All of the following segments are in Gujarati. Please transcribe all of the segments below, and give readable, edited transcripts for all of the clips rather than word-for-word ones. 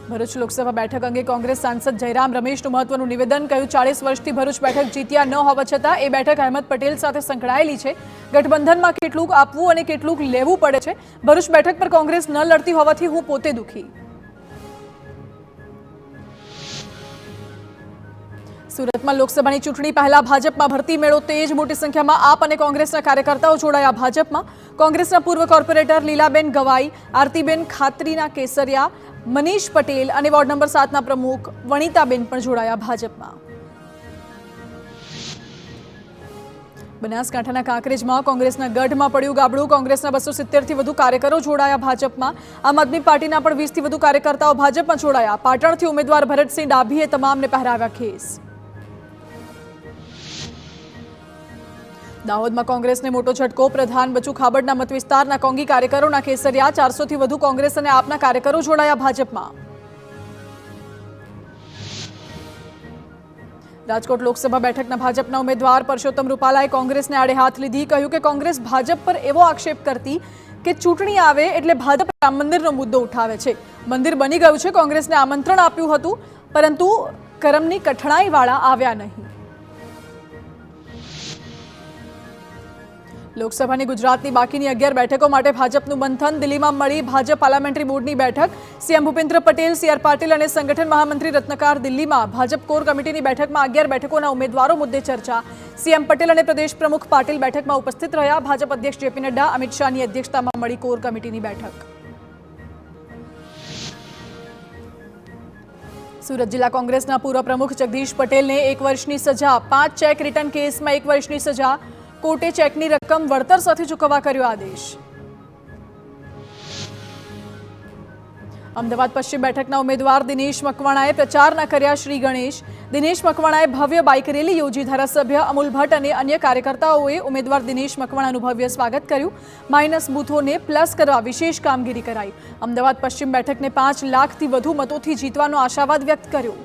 ભરૂચ લોકસભા બેઠક અંગે કોંગ્રેસ સાંસદ જયરામ રમેશનું મહત્વનું નિવેદન કહ્યું 40 વર્ષથી ભરૂચ બેઠક જીત્યા ન હોવા છતાં એ બેઠક અહેમદ પટેલ સાથે સંકળાયેલી છે। ગઠબંધનમાં કેટલુંક આપવું અને કેટલુંક લેવું પડે છે। ભરૂચ બેઠક પર કોંગ્રેસ ન લડતી હોવાથી હું પોતે દુખી। સુરતમાં લોકસભાની ચૂંટણી પહેલા ભાજપમાં ભરતી મેળો તેજ। મોટી સંખ્યામાં આપ અને કોંગ્રેસના કાર્યકર્તાઓ જોડાયા ભાજપમાં। કોંગ્રેસના પૂર્વ કોર્પોરેટર લીલાબેન ગવાઈ, આરતીબેન ખાતરીના કેસરિયા, મનીષ પટેલ અને વોર્ડ નંબર 7ના પ્રમુખ વનિતાબેન પણ જોડાયા ભાજપમાં। બનાસકાંઠાના કાંકરેજમાં કોંગ્રેસના ગઢમાં પડ્યું ગાબડું। કોંગ્રેસના 270થી વધુ કાર્યકરો જોડાયા ભાજપમાં। આમ આદમી પાર્ટીના પણ 20થી વધુ કાર્યકર્તાઓ ભાજપમાં જોડાયા। પાટણથી ઉમેદવાર ભરતસિંહ ડાભીએ તમામને પહેરાવ્યા ખેસ। દાહોદમાં કોંગ્રેસને મોટો ઝટકો। પ્રધાન બચુ ખાબડના મત વિસ્તારના કોંગી કાર્યકરોના કેસરિયા। 400થી વધુ કોંગ્રેસ અને આપના કાર્યકરો જોડાયા ભાજપમાં। રાજકોટ લોકસભા બેઠકના ભાજપના ઉમેદવાર પરસોત્તમ રૂપાલાએ કોંગ્રેસને આડે હાથ લીધી। કહ્યું કે કોંગ્રેસ ભાજપ પર એવો આક્ષેપ કરતી કે ચૂંટણી આવે એટલે ભાજપ રામ મંદિરનો મુદ્દો ઉઠાવે છે। મંદિર બની ગયું છે। કોંગ્રેસને આમંત્રણ આપ્યું હતું પરંતુ કરમની કઠણાઈવાળા આવ્યા નહીં। લોકસભાની ગુજરાતની બાકીની 11 બેઠકો માટે ભાજપનું મંથન। દિલ્હીમાં મળી ભાજપ પાર્લામેન્ટરી બોર્ડની બેઠક। સીએમ ભૂપેન્દ્ર પટેલ, સીઆર પાટીલ અને સંગઠન મહામંત્રી રત્નકાર દિલ્હીમાં। ભાજપ કોર કમિટીની બેઠકમાં 11 બેઠકોના ઉમેદવારો મુદ્દે ચર્ચા। સીએમ પટેલ અને પ્રદેશ પ્રમુખ પાટીલ બેઠકમાં ઉપસ્થિત રહ્યા। ભાજપ અધ્યક્ષ જેપી નડ્ડા, અમિત શાહની અધ્યક્ષતામાં મળી કોર કમિટીની બેઠક। સુરત જિલ્લા કોંગ્રેસના પૂર્વ પ્રમુખ જગદીશ પટેલને 1 વર્ષની સજા। 5 ચેક રિટર્ન કેસમાં 1 વર્ષની સજા। કોર્ટે ચેકની રકમ વળતર સાથે ચૂકવવા કર્યો આદેશ। અમદાવાદ પશ્ચિમ બેઠકના ઉમેદવાર દિનેશ મકવાણાએ પ્રચારના કર્યા શ્રી ગણેશ। દિનેશ મકવાણાએ ભવ્ય બાઇક રેલી યોજી। ધારાસભ્ય અમૂલ ભટ્ટ અને અન્ય કાર્યકર્તાઓએ ઉમેદવાર દિનેશ મકવાણાનું ભવ્ય સ્વાગત કર્યું। માઇનસ બૂથોને પ્લસ કરવા વિશેષ કામગીરી કરાઈ। અમદાવાદ પશ્ચિમ બેઠકને 5 લાખથી વધુ મતોથી જીતવાનો આશાવાદ વ્યક્ત કર્યો।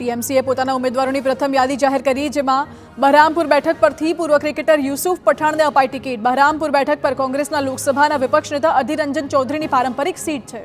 ટીએમસીએ પોતાના ઉમેદવારોની પ્રથમ યાદી જાહેર કરી, જેમાં બહરામપુર બેઠક પરથી પૂર્વ ક્રિકેટર યુસુફ પઠાણને અપાઈ ટિકિટ। બહરામપુર બેઠક પર કોંગ્રેસના લોકસભાના વિપક્ષ નેતા અધીર રંજન ચૌધરીની પારંપરિક સીટ છે।